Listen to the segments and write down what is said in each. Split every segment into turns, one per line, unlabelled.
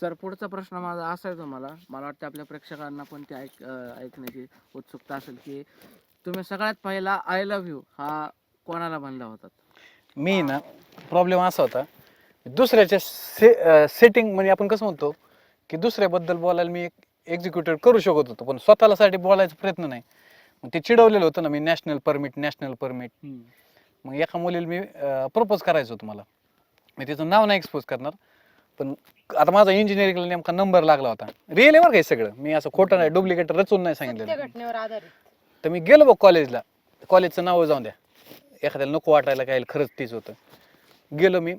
Sir पुढचा प्रश्न माझा असा आहे तुम्हाला, मला वाटतं आपल्या प्रेक्षकांना पण ते ऐकण्याची उत्सुकता असेल की तुम्ही सगळ्यात पहिला आय लव्ह यू हा कोणाला म्हणला होता?
मी ना प्रॉब्लेम असा होता, दुसऱ्याच्या सेटिंग म्हणजे आपण कसं म्हणतो की दुसऱ्याबद्दल बोलायला मी एक्झिक्युटिव्ह करू शकत होतो, पण स्वतःला साठी बोलायचा प्रयत्न नाही. मग ते चिडवलेलं होतं ना मी, नॅशनल परमिट. मग एका मुलीला मी प्रपोज करायचं होतं मला, मी तिचं नाव नाही एक्सपोज करणार, पण आता माझा इंजिनिअरिंगला नेमका नंबर लागला होता. रिअल आहे बरं काही सगळं, मी असं खोटं नाही, डुप्लिकेट रचून नाही सांगितलेलं.
घटनेवर आधारित.
तर मी गेलो बघ कॉलेजला, कॉलेजचं नाव जाऊन द्या, एखाद्याला नको वाटायला काय खरंच तीच होतं. गेलो मी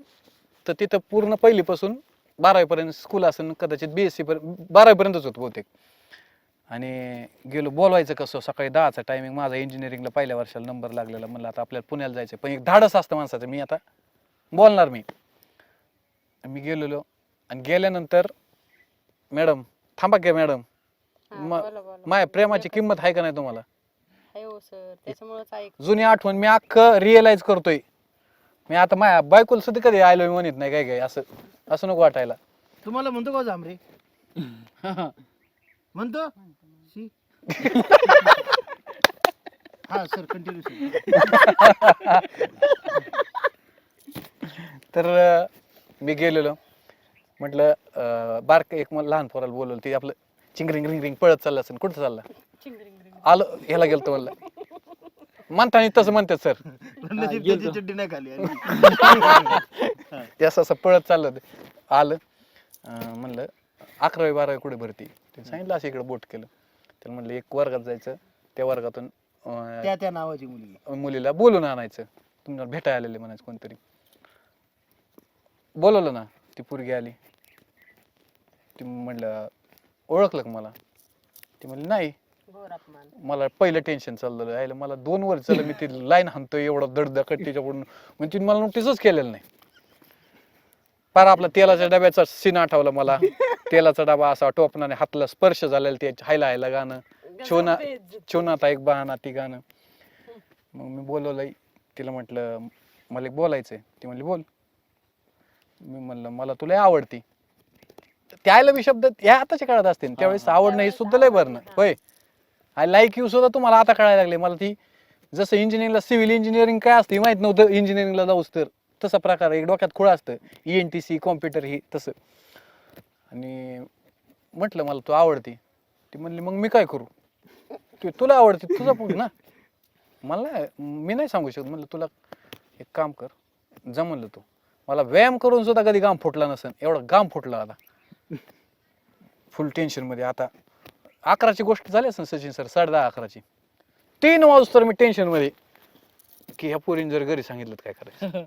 तर तिथं पूर्ण पहिलीपासून 12वीपर्यंत स्कूल असेल, कदाचित BSc 12वीपर्यंतच होतं बहुतेक. आणि गेलो, बोलवायचं कसं, सकाळी 10चा टायमिंग, माझा इंजिनिअरिंगला पहिल्या वर्षाला नंबर लागलेला. म्हणलं आता आपल्याला पुण्याला जायचं, पण एक धाडस असतं माणसाचं, मी आता बोलणार. मी गेलेलो आणि गेल्यानंतर मॅडम थांबा की मॅडम, माझ्या प्रेमाची किंमत आहे का नाही तुम्हाला?
हो सर, त्याच्यामुळेच
जुनी आठवण मी अख्खं रिअलाइज करतोय. मी आता माझ्या बायकोला सुद्धा कधी आय लव्ह म्हणत नाही, काय असं नको वाटायला.
तुम्हाला म्हणतो का जांभरे? म्हणतो शी. हा सर, कंटिन्यू.
तर मी गेलेलो, म्हटलं बारक एक मला लहान पोराला बोलवलं, ते आपलं चिंगरिंग रिंग रिंग पळत चाललं असेल, कुठं चाललं, आलो ह्याला गेलतो म्हणलं, म्हणताना तसं म्हणतात सर,
चड्डी नाही खाली.
असं पळत चाललं ते. आलं म्हणलं 11वी 12वी कुठे भरती, ते सांगितलं, असं इकडे बोट केलं. त्याला म्हणलं एक वर्गात जायचं, त्या वर्गातून
त्या नावाची मुलगी
मुलीला बोलून आणायचं, तुम्हाला भेटायला आलेले म्हणायचं कोणतरी. बोलवलं ना, ती पोरगी आली, ती म्हणलं ओळखलं का मला? ती म्हणली नाही. मला पहिलं टेन्शन चाललेलं आहे, मला 2 वर्ष झालं मी ती लाईन हाणतोय, एवढं दडदकट तिच्याकडून, म्हणजे तिने मला नोटीसच केलेलं नाही. पार आपला तेलाच्या डब्याचा सीन आठवला मला, तेलाचा डबा असा टोपणाने हातला स्पर्श झालेला, ते हायला गाणं, छोनाता एक बहाना, ती गाणं. मग मी बोलवलंय तिला, म्हटलं मला एक बोलायचंय. ती म्हणली बोल. मी म्हणलं मला तुला आवडती. त्याला मी शब्द या आताच्या काळात असते, त्यावेळेस आवडणं हे सुद्धा लय बरं. होय, आय लाईक यू सुद्धा तुम्हाला आता कळायला लागले. मला ती जसं इंजिनिअरिंगला सिव्हिल इंजिनिअरिंग काय असते माहित नव्हतं, इंजिनिअरिंगला जाऊस तर तसा प्रकार एक डोक्यात खुळा असतं, ENTC कॉम्प्युटर ही तसं. आणि म्हटलं मला तू आवडती. ती म्हणली मग मी काय करू? तुला आवडते तुझं पुढे ना, मला मी नाही सांगू शकत. म्हणलं तुला एक काम कर, जमलं तू, मला व्यायाम करून सुद्धा कधी घाम फुटला नसेल, एवढा घाम फुटला आता, फुल टेन्शन मध्ये. आता 11ची गोष्ट झाली असेल सचिन सर, 10:30 11ची, 3 वाजता तर मी टेन्शन मध्ये की ह्या पोरीने जर घरी सांगितलं काय करायचं.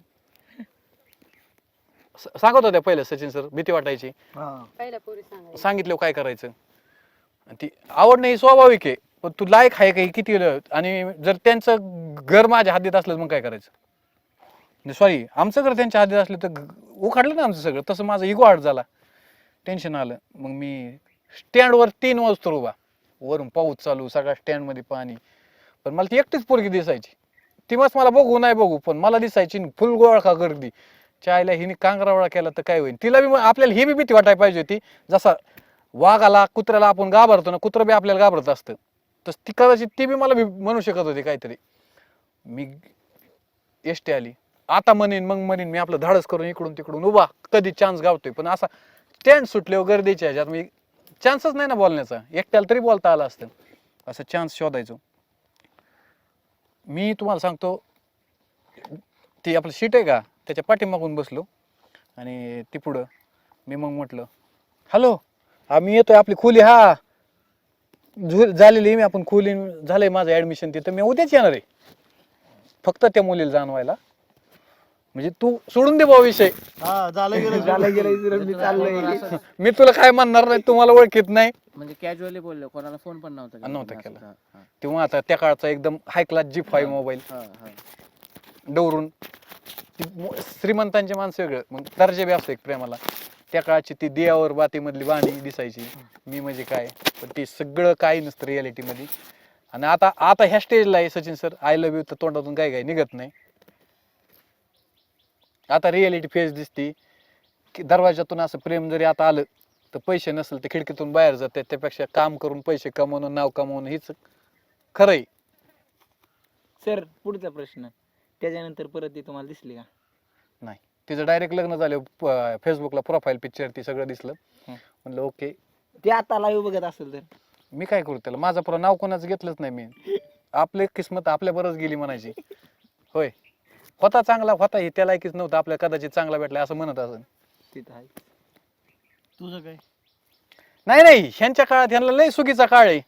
सांगत होत्या पहिलं सचिन सर, भीती वाटायची, सांगितलं काय करायचं. ती आवडणं ही स्वाभाविक आहे, पण तू लायक आहे काही किती, आणि जर त्यांचं घर माझ्या हद्दीत असलं मग काय करायचं. सॉरी, आमचं घर त्यांच्या हद्दीत असलं तर उखाडलं ना आमचं सगळं. तसं माझा इगो आर्ट झाला, टेन्शन आलं. मग मी स्टँडवर 3 वाजता उभा, वरून पाऊस चालू, सगळ्या स्टँडमध्ये पाणी, पण मला ती एकटीच पोरगी दिसायची. ती मस्त मला बघू नाही बघू पण मला दिसायची, फुल गोळखा गर्दी. चायला हिने कांगरावळा केला तर काय होईल. तिला बी, आपल्याला ही बी भीती वाटायला पाहिजे होती, जसा वाघाला कुत्र्याला आपण घाबरतो ना, कुत्रं बी आपल्याला घाबरत असतं, तस ती कदाचित ती बी मला म्हणू शकत होती काहीतरी. मी एसटी आली, आता म्हणेन मग म्हणेन, मी आपलं धाडस करून इकडून तिकडून उभा, कधी चान्स गावतोय. पण असा स्टँड सुटल्यावर गर्दीच्या ह्याच्यात मी चान्सच नाही ना बोलण्याचा, एकट्याला तरी बोलता आलं असतं, असं चान्स शोधायचो. मी तुम्हाला सांगतो, ती आपलं सीट आहे का त्याच्या पाठीमागून बसलो आणि ती पुढं. मी मग म्हटलं हॅलो, आम्ही येतोय, आपली खोली हा झालेली, मी आपण खोली झालंय माझं ऍडमिशन तिथं, मी उद्याच येणार आहे, फक्त त्या मुलीला जाणवायला. म्हणजे तू सोडून दे भाऊ विषय, मी तुला काय म्हणणार नाही, तुम्हाला ओळखीत नाही.
म्हणजे कॅज्युअली बोललो, कोणाला फोन पण
नव्हता केला तेव्हा. आता त्या काळचा एकदम हाय क्लास G5 मोबाईल डवरून, श्रीमंतांचे माणसं वेगळं, मग दर्जा बी असतो एक प्रेमाला. त्या काळाची ती दियावर बातीमधली वाणी दिसायची, मी म्हणजे काय, पण ती सगळं काही नसतं रियालिटी मध्ये. आणि आता ह्या स्टेजला आहे Sachin sir, I love you तर तोंडातून काय निघत नाही. आता रियालिटी फेस दिसती की दरवाजातून असं प्रेम जरी आता आलं तर पैसे नसेल तर खिडकीतून बाहेर जाते, त्यापेक्षा काम करून पैसे कमवणं, नाव कमवणं हीच खरं आहे.
सर पुढचा प्रश्न, त्याच्यानंतर परत ती तुम्हाला दिसली का?
नाही, तिचं डायरेक्ट लग्न झालं, फेसबुकला प्रोफाईल पिक्चर ती सगळं दिसलं. म्हणलं ओके,
ते आता लाईव्ह बघत असेल तर
मी काय करू त्याला, माझं पुरं नाव कोणाचं घेतलंच नाही मी. आपली किस्मत आपल्या बरंच गेली म्हणायची. होय, होता चांगला होता, हे त्याला ऐकीच नव्हतं, आपल्या कदाचित चांगला भेटला असं म्हणत असेल.
तिथं आहे.
तुझं काय?
नाही, ह्यांच्या काळात ह्यांना लय सुगीचा काळ आहे.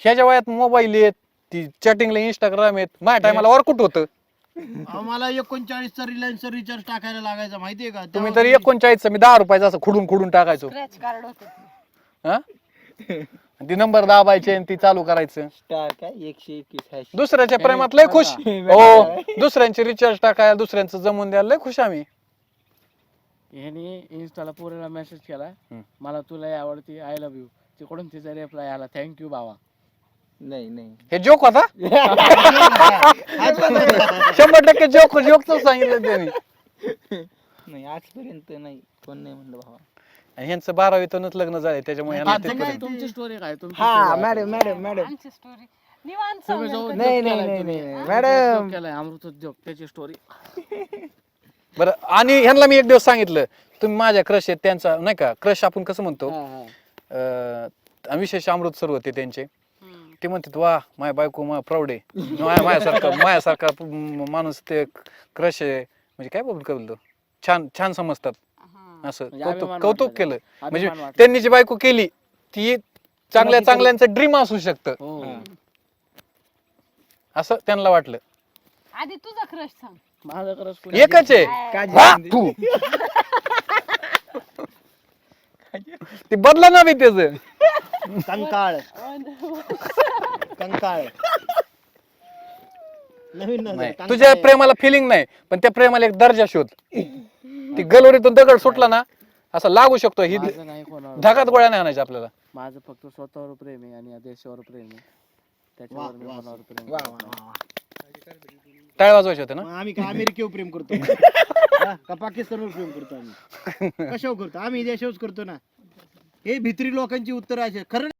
ह्याच्या वयात मोबाईल आहेत, ती चॅटिंगला इंस्टाग्राम आहेत. माझ्या टायमाला ऑर्कुट होतं.
आम्हाला 39चा रिलायन्सचा रिचार्ज टाकायला लागायचा माहितीये का?
तुम्ही तरी 39चं, मी 10 रुपयाचं असं खुडून टाकायचो.
स्क्रॅच कार्ड होत
हा, आणि ती नंबर दाबायचे आणि ती चालू करायचं.
स्टार काय 121
दुसऱ्याच्या प्रेमात लय खुश. हो, दुसऱ्यांचे रिचार्ज टाकायला, दुसऱ्यांचं जमून द्यायला लय खुश आम्ही.
ह्याने इन्स्टाला पोरीला मेसेज केला,
हम्म.
मला तुला आवडती, आय लव्ह यू. तिकडून तिचा रिप्लाय आला, थँक्यू बाबा.
नाही
हे जोक होता. 100% जोकच सांगितलं त्यांनी.
नाही आजपर्यंत नाही, कोण नाही म्हणलं भावा.
आणि ह्यांचं 12वीतूनच लग्न झालंय, त्याच्यामुळे ह्यांना
आता
ते
काय
करेल.
तुमची स्टोरी काय? तुमची
हा
story काय?
मॅडम
आमची स्टोरी निवांत
तुम्ही
सांगा.
जो
नाही,
उद्योग
नाही,
केलाय
नाही,
तुम्ही,
नाही,
हा,
मॅडम.
उद्योग केलाय, अमृत उद्योग, त्याची स्टोरी.
बरं, आणि ह्यांना मी एक दिवस सांगितलं, तुम्ही माझ्या क्रश आहेत त्यांचा, नाही का क्रश आपण कसं म्हणतो, विशेष अमृत सर होते त्यांचे. ते म्हणतात वा माझ्या बायको प्राऊड आहे, माझ्यासारखा माणूस ते क्रश आहे, म्हणजे काय बोलतो, छान छान समजतात. असं
म्हणजे अभिमान
कौतुक
वाटला
केलं.
त्याला.
म्हणजे
अभिमान वाटला.
त्यांनी जी बायको केली ती चांगल्याचं ड्रीम असू शकतं,
हो.
असं त्यांना वाटलं.
आधी तुझा क्रश सांग.
माझं खरंच
एकच आहे.
काळजी
वा,
नाही.
तू. ते बदला ना बी त्याच.
कंकाळ कंकाळ नवीन
नाही, तुझ्या प्रेमाला फिलिंग नाही, पण त्या प्रेमाला एक दर्जा शोध. ती गलोरीतून दगड सुटला ना, असं लागू शकतो. ही
माझं नाही कोणावर.
धाकात गोळ्या नाही आणायच्या आपल्याला.
माझं फक्त स्वतःवर प्रेम आहे आणि या देशावर प्रेम आहे, त्याच्यावर मी
वा,
कोणावर प्रेम
वा,
करत
वा,
नाही.
टाळ वाजवायचे होते ना.
मग आम्ही काय अमेरिकेवर प्रेम करतो हा? का पाकिस्तानवर प्रेम करतो आम्ही? कशावर करतो आम्ही? देशावर करतो ना. हे भित्री लोकांची उत्तर असे खरं